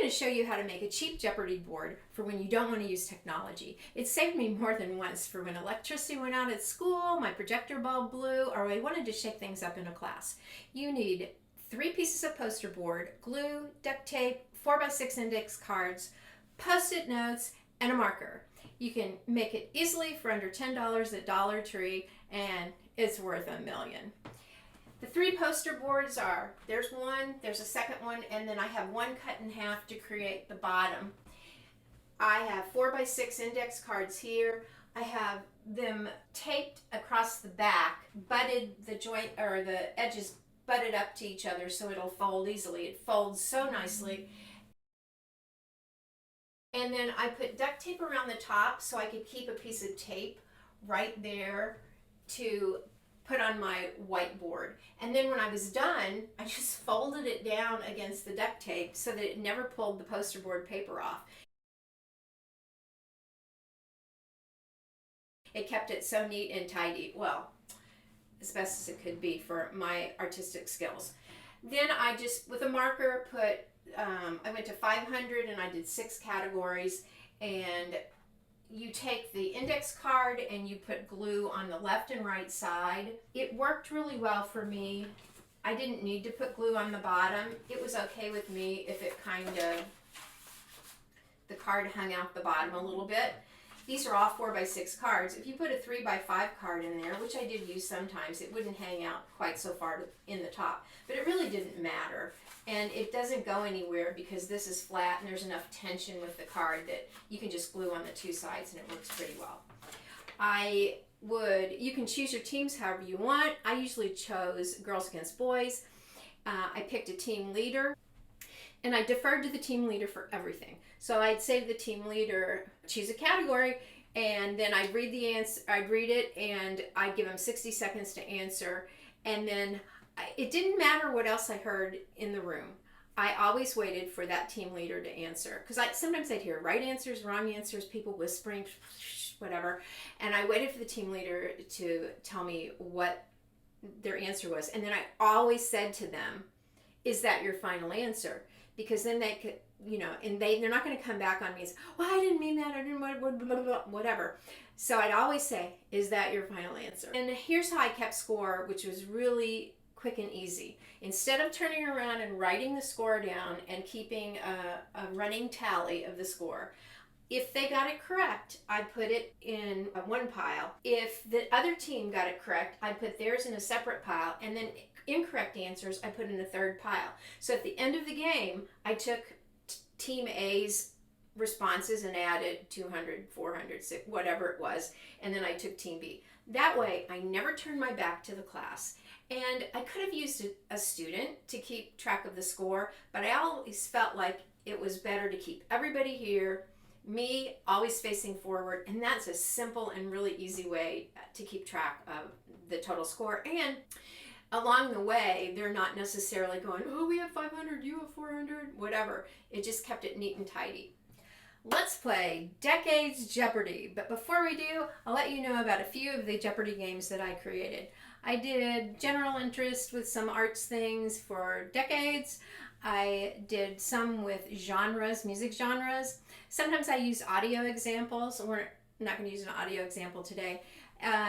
going to show you how to make a cheap Jeopardy board for when you don't want to use technology. It saved me more than once for when electricity went out at school, my projector bulb blew, or I wanted to shake things up in a class. You need 3 pieces of poster board, glue, duct tape, 4x6 index cards, Post-it notes, and a marker. You can make it easily for under $10 at Dollar Tree, and it's worth $1 million. The 3 poster boards are, there's one, there's a second one, and then I have one cut in half to create the bottom. I have 4x6 index cards here. I have them taped across the back, butted the joint, or the edges butted up to each other so it'll fold easily. It folds so nicely. And then I put duct tape around the top so I could keep a piece of tape right there to put on my whiteboard. And then when I was done, I just folded it down against the duct tape so that it never pulled the poster board paper off. It kept it so neat and tidy. Well, as best as it could be for my artistic skills. Then I just, with a marker, put, I went to 500 and I did 6 categories, and you take the index card and you put glue on the left and right side. It worked really well for me. I didn't need to put glue on the bottom. It was okay with me if it kind of, the card hung out the bottom a little bit. These are all 4x6 cards. If you put a 3x5 card in there, which I did use sometimes, it wouldn't hang out quite so far in the top. But it really didn't matter. And it doesn't go anywhere because this is flat and there's enough tension with the card that you can just glue on the 2 sides and it works pretty well. You can choose your teams however you want. I usually chose Girls Against Boys. I picked a team leader. And I deferred to the team leader for everything. So I'd say to the team leader, choose a category, and then I'd read the answer. I'd read it, and I'd give them 60 seconds to answer. And then it didn't matter what else I heard in the room. I always waited for that team leader to answer, because sometimes I'd hear right answers, wrong answers, people whispering, whatever. And I waited for the team leader to tell me what their answer was. And then I always said to them, "Is that your final answer?" Because then they could, and they're not going to come back on me and say, "Well, I didn't mean that, I didn't, blah, blah, blah, whatever." So I'd always say, "Is that your final answer?" And here's how I kept score, which was really quick and easy. Instead of turning around and writing the score down and keeping a running tally of the score, if they got it correct, I'd put it in one pile. If the other team got it correct, I'd put theirs in a separate pile, and then incorrect answers I put in a third pile. So at the end of the game, I took Team A's responses and added 200, 400, whatever it was, and then I took Team B. That way, I never turned my back to the class. And I could have used a student to keep track of the score, but I always felt like it was better to keep everybody here, me always facing forward, and that's a simple and really easy way to keep track of the total score. And along the way, they're not necessarily going, "Oh, we have 500, you have 400, whatever." It just kept it neat and tidy. Let's play Decades Jeopardy. But before we do, I'll let you know about a few of the Jeopardy games that I created. I did general interest with some arts things for decades. I did some with genres, music genres. Sometimes I use audio examples. We're not going to use an audio example today.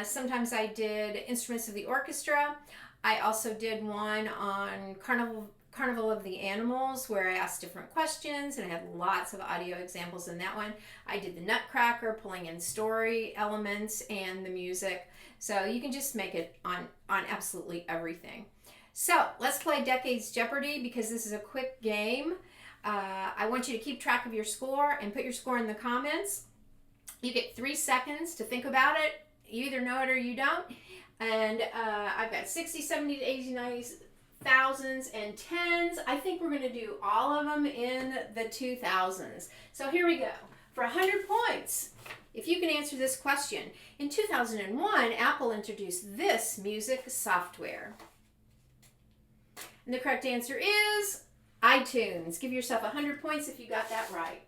Sometimes I did instruments of the orchestra. I also did one on Carnival of the Animals, where I asked different questions, and I had lots of audio examples in that one. I did the Nutcracker, pulling in story elements and the music. So you can just make it on absolutely everything. So let's play Decades Jeopardy, because this is a quick game. I want you to keep track of your score and put your score in the comments. You get 3 seconds to think about it. You either know it or you don't. And I've got 60, 70, 80, 90s, thousands, and tens. I think we're going to do all of them in the 2000s. So here we go. For 100 points, if you can answer this question. In 2001, Apple introduced this music software. And the correct answer is iTunes. Give yourself 100 points if you got that right.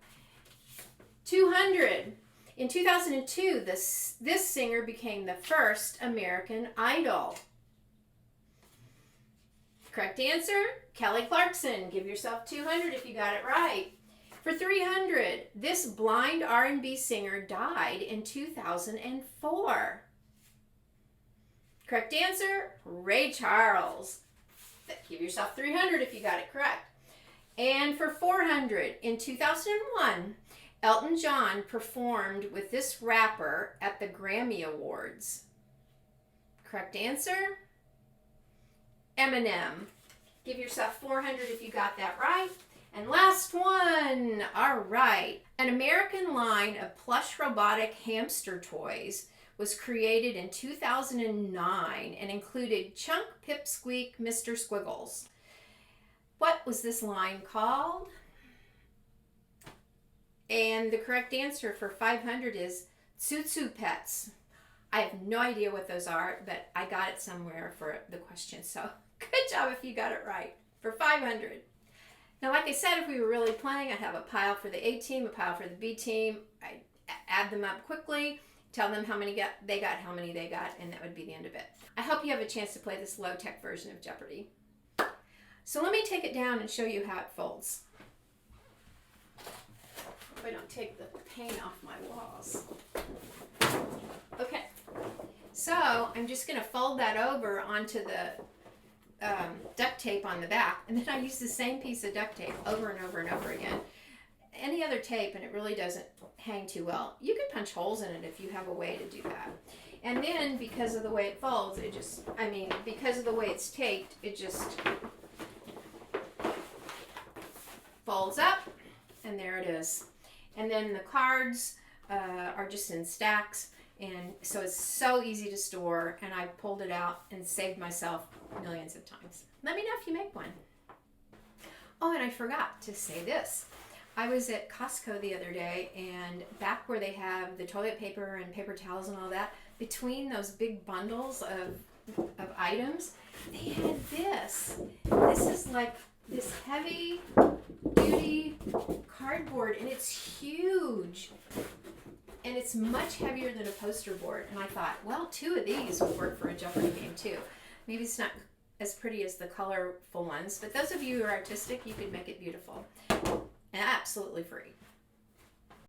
200. In 2002, this singer became the first American Idol. Correct answer, Kelly Clarkson. Give yourself 200 if you got it right. For 300, this blind R&B singer died in 2004. Correct answer, Ray Charles. Give yourself 300 if you got it correct. And for 400, in 2001, Elton John performed with this rapper at the Grammy Awards. Correct answer, Eminem. Give yourself 400 if you got that right. And last one. All right. An American line of plush robotic hamster toys was created in 2009 and included Chunk, Pipsqueak, Mr. Squiggles. What was this line called? And the correct answer for 500 is Tsutsu Pets. I have no idea what those are, but I got it somewhere for the question. So good job if you got it right for 500. Now, like I said, if we were really playing, I'd have a pile for the A team, a pile for the B team. I'd add them up quickly, tell them how many they got, how many they got, and that would be the end of it. I hope you have a chance to play this low-tech version of Jeopardy! So let me take it down and show you how it folds. Hope I don't take the paint off my walls. Okay, so I'm just going to fold that over onto the duct tape on the back, and then I use the same piece of duct tape over and over and over again. Any other tape, and it really doesn't hang too well. You could punch holes in it if you have a way to do that. And then because of the way it folds, because of the way it's taped, it just folds up, and there it is. And then the cards are just in stacks, and so it's so easy to store, and I pulled it out and saved myself millions of times. Let me know if you make one. Oh, and I forgot to say this. I was at Costco the other day, and back where they have the toilet paper and paper towels and all that, between those big bundles of items, they had this. This is like this heavy duty cardboard, and it's huge. And it's much heavier than a poster board. And I thought, well, 2 of these would work for a Jeopardy game too. Maybe it's not as pretty as the colorful ones, but those of you who are artistic, you could make it beautiful. And absolutely free.